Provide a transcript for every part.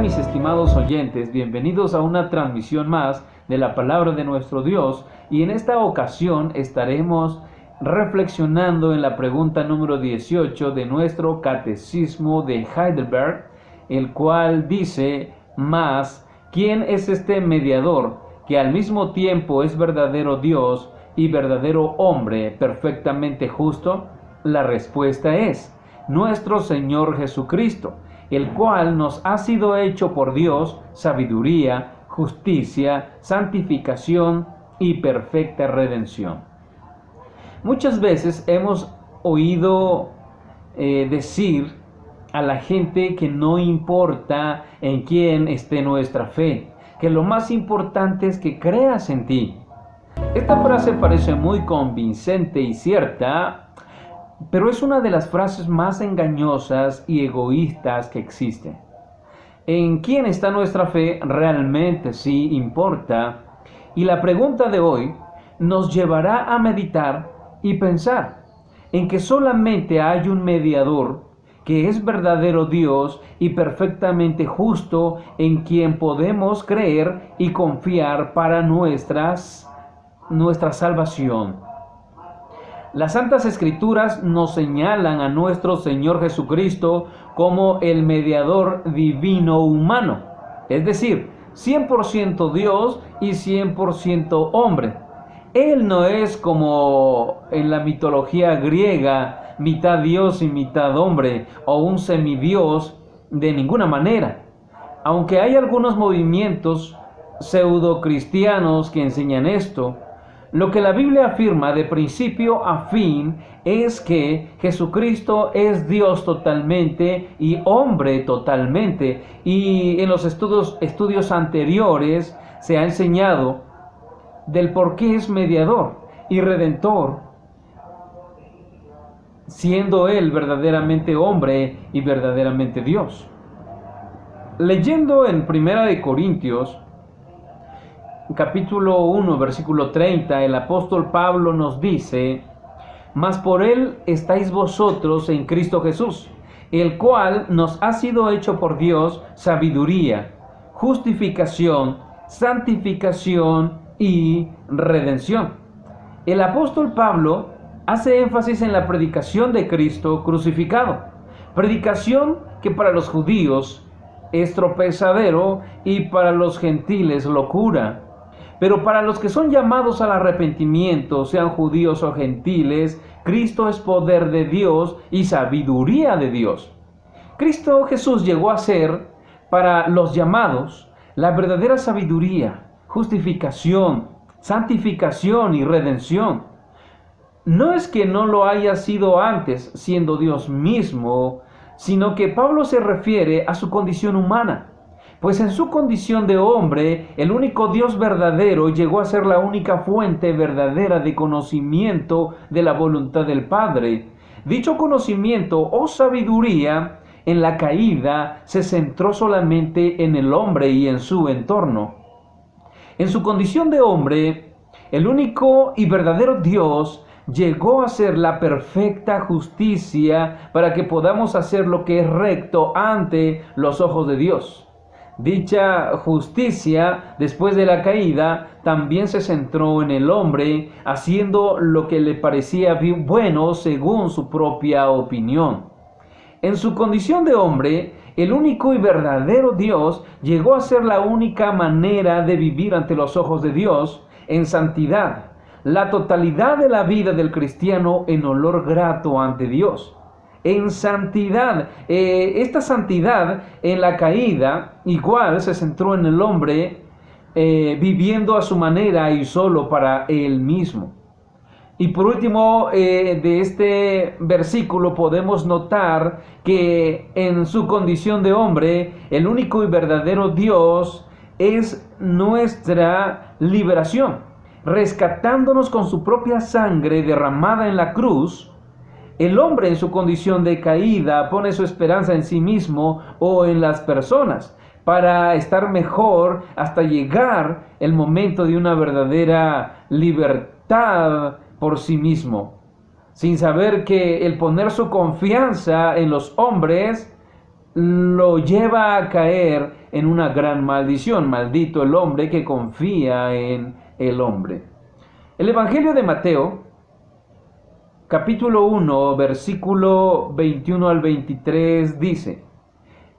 mis estimados oyentes, bienvenidos a una transmisión más de la palabra de nuestro Dios, y en esta ocasión estaremos reflexionando en la pregunta número 18 de nuestro Catecismo de Heidelberg, el cual dice: más, ¿quién es este mediador que al mismo tiempo es verdadero Dios y verdadero hombre, perfectamente justo? La respuesta es nuestro Señor Jesucristo, el cual nos ha sido hecho por Dios sabiduría, justicia, santificación y perfecta redención. Muchas veces hemos oído decir a la gente que no importa en quién esté nuestra fe, que lo más importante es que creas en ti. Esta frase parece muy convincente y cierta, pero es una de las frases más engañosas y egoístas que existen. ¿En quién está nuestra fe? Realmente sí importa. Y la pregunta de hoy nos llevará a meditar y pensar en que solamente hay un mediador que es verdadero Dios y perfectamente justo, en quien podemos creer y confiar para nuestra salvación. Las Santas Escrituras nos señalan a nuestro Señor Jesucristo como el mediador divino humano, es decir, 100% Dios y 100% hombre. Él no es como en la mitología griega, mitad Dios y mitad hombre, o un semidios, de ninguna manera. Aunque hay algunos movimientos pseudo-cristianos que enseñan esto, lo que la Biblia afirma de principio a fin es que Jesucristo es Dios totalmente y hombre totalmente. Y en los estudios anteriores se ha enseñado del por qué es mediador y redentor, siendo Él verdaderamente hombre y verdaderamente Dios. Leyendo en 1 Corintios, capítulo 1, versículo 30, el apóstol Pablo nos dice: mas por él estáis vosotros en Cristo Jesús, el cual nos ha sido hecho por Dios sabiduría, justificación, santificación y redención. El apóstol Pablo hace énfasis en la predicación de Cristo crucificado, predicación que para los judíos es tropezadero y para los gentiles locura. Pero para los que son llamados al arrepentimiento, sean judíos o gentiles, Cristo es poder de Dios y sabiduría de Dios. Cristo Jesús llegó a ser, para los llamados, la verdadera sabiduría, justificación, santificación y redención. No es que no lo haya sido antes, siendo Dios mismo, sino que Pablo se refiere a su condición humana. Pues en su condición de hombre, el único Dios verdadero llegó a ser la única fuente verdadera de conocimiento de la voluntad del Padre. Dicho conocimiento o sabiduría en la caída se centró solamente en el hombre y en su entorno. En su condición de hombre, el único y verdadero Dios llegó a ser la perfecta justicia para que podamos hacer lo que es recto ante los ojos de Dios. Dicha justicia, después de la caída, también se centró en el hombre, haciendo lo que le parecía bueno según su propia opinión. En su condición de hombre, el único y verdadero Dios llegó a ser la única manera de vivir ante los ojos de Dios en santidad, la totalidad de la vida del cristiano en olor grato ante Dios. En santidad, esta santidad en la caída igual se centró en el hombre viviendo a su manera y solo para él mismo. Y por último, de este versículo podemos notar que en su condición de hombre, el único y verdadero Dios es nuestra liberación, rescatándonos con su propia sangre derramada en la cruz. El hombre en su condición de caída pone su esperanza en sí mismo o en las personas para estar mejor hasta llegar el momento de una verdadera libertad por sí mismo, sin saber que el poner su confianza en los hombres lo lleva a caer en una gran maldición. Maldito el hombre que confía en el hombre. El Evangelio de Mateo, capítulo 1, versículo 21 al 23 dice: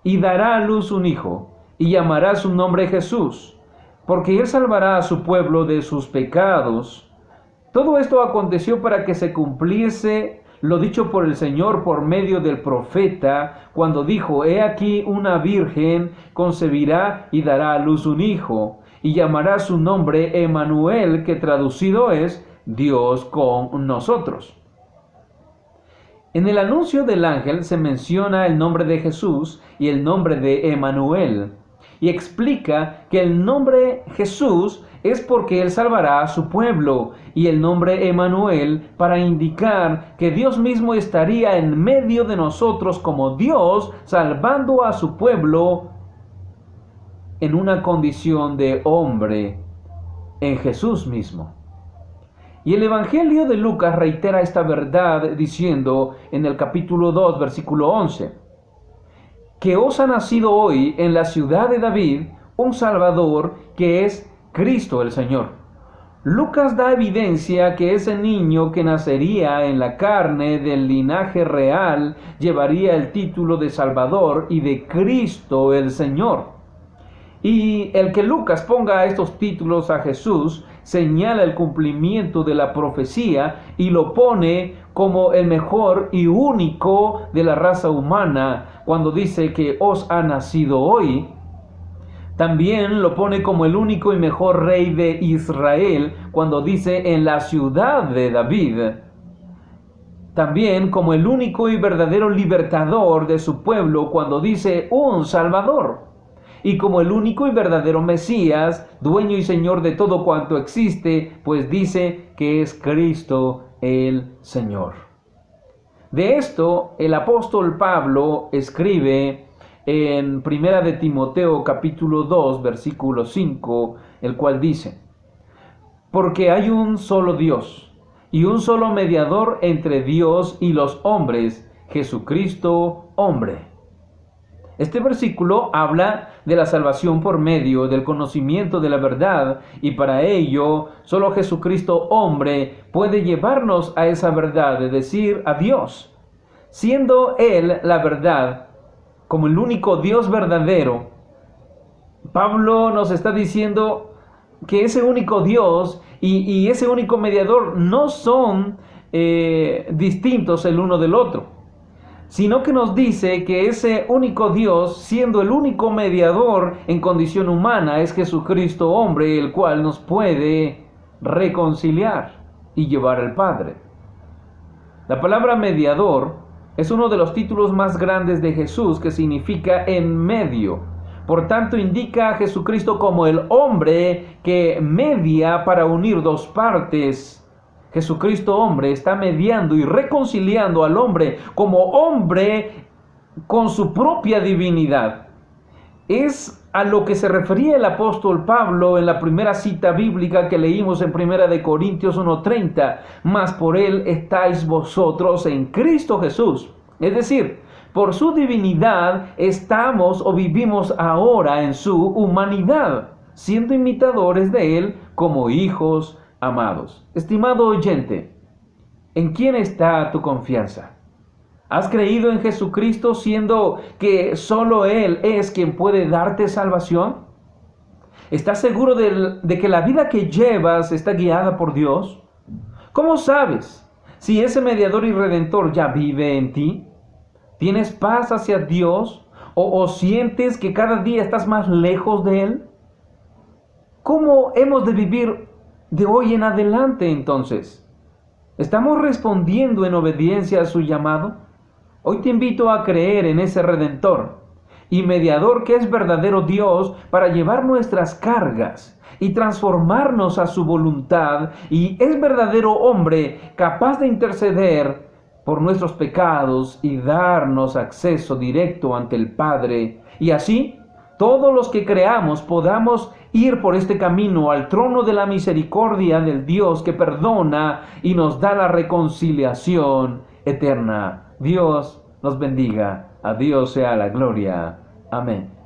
y dará a luz un hijo, y llamará su nombre Jesús, porque él salvará a su pueblo de sus pecados. Todo esto aconteció para que se cumpliese lo dicho por el Señor por medio del profeta, cuando dijo: he aquí una virgen concebirá y dará a luz un hijo, y llamará su nombre Emmanuel, que traducido es Dios con nosotros. En el anuncio del ángel se menciona el nombre de Jesús y el nombre de Emmanuel, y explica que el nombre Jesús es porque él salvará a su pueblo, y el nombre Emmanuel para indicar que Dios mismo estaría en medio de nosotros como Dios, salvando a su pueblo en una condición de hombre, en Jesús mismo. Y el Evangelio de Lucas reitera esta verdad diciendo en el capítulo 2, versículo 11, que os ha nacido hoy en la ciudad de David un Salvador, que es Cristo el Señor. Lucas da evidencia que ese niño que nacería en la carne del linaje real llevaría el título de Salvador y de Cristo el Señor. Y el que Lucas ponga estos títulos a Jesús señala el cumplimiento de la profecía y lo pone como el mejor y único de la raza humana cuando dice que os ha nacido hoy. También lo pone como el único y mejor rey de Israel cuando dice en la ciudad de David. También como el único y verdadero libertador de su pueblo cuando dice un Salvador. Y como el único y verdadero Mesías, dueño y Señor de todo cuanto existe, pues dice que es Cristo el Señor. De esto el apóstol Pablo escribe en Primera de Timoteo capítulo 2 versículo 5, el cual dice: porque hay un solo Dios y un solo mediador entre Dios y los hombres, Jesucristo hombre. Este versículo habla de la salvación por medio del conocimiento de la verdad, y para ello solo Jesucristo hombre puede llevarnos a esa verdad, de decir a Dios. Siendo Él la verdad, como el único Dios verdadero, Pablo nos está diciendo que ese único Dios y ese único mediador no son distintos el uno del otro, sino que nos dice que ese único Dios, siendo el único mediador en condición humana, es Jesucristo hombre, el cual nos puede reconciliar y llevar al Padre. La palabra mediador es uno de los títulos más grandes de Jesús, que significa en medio. Por tanto, indica a Jesucristo como el hombre que media para unir dos partes. Jesucristo hombre está mediando y reconciliando al hombre como hombre con su propia divinidad. Es a lo que se refería el apóstol Pablo en la primera cita bíblica que leímos en 1 de Corintios 1:30. Mas por él estáis vosotros en Cristo Jesús. Es decir, por su divinidad estamos o vivimos ahora en su humanidad, siendo imitadores de él como hijos amados. Estimado oyente, ¿en quién está tu confianza? ¿Has creído en Jesucristo siendo que solo Él es quien puede darte salvación? ¿Estás seguro de que la vida que llevas está guiada por Dios? ¿Cómo sabes si ese mediador y redentor ya vive en ti? ¿Tienes paz hacia Dios o sientes que cada día estás más lejos de Él? ¿Cómo hemos de vivir de hoy en adelante entonces? ¿Estamos respondiendo en obediencia a su llamado? Hoy te invito a creer en ese Redentor y Mediador que es verdadero Dios para llevar nuestras cargas y transformarnos a su voluntad, y es verdadero hombre capaz de interceder por nuestros pecados y darnos acceso directo ante el Padre, y así todos los que creamos podamos ir por este camino al trono de la misericordia del Dios que perdona y nos da la reconciliación eterna. Dios nos bendiga. A Dios sea la gloria. Amén.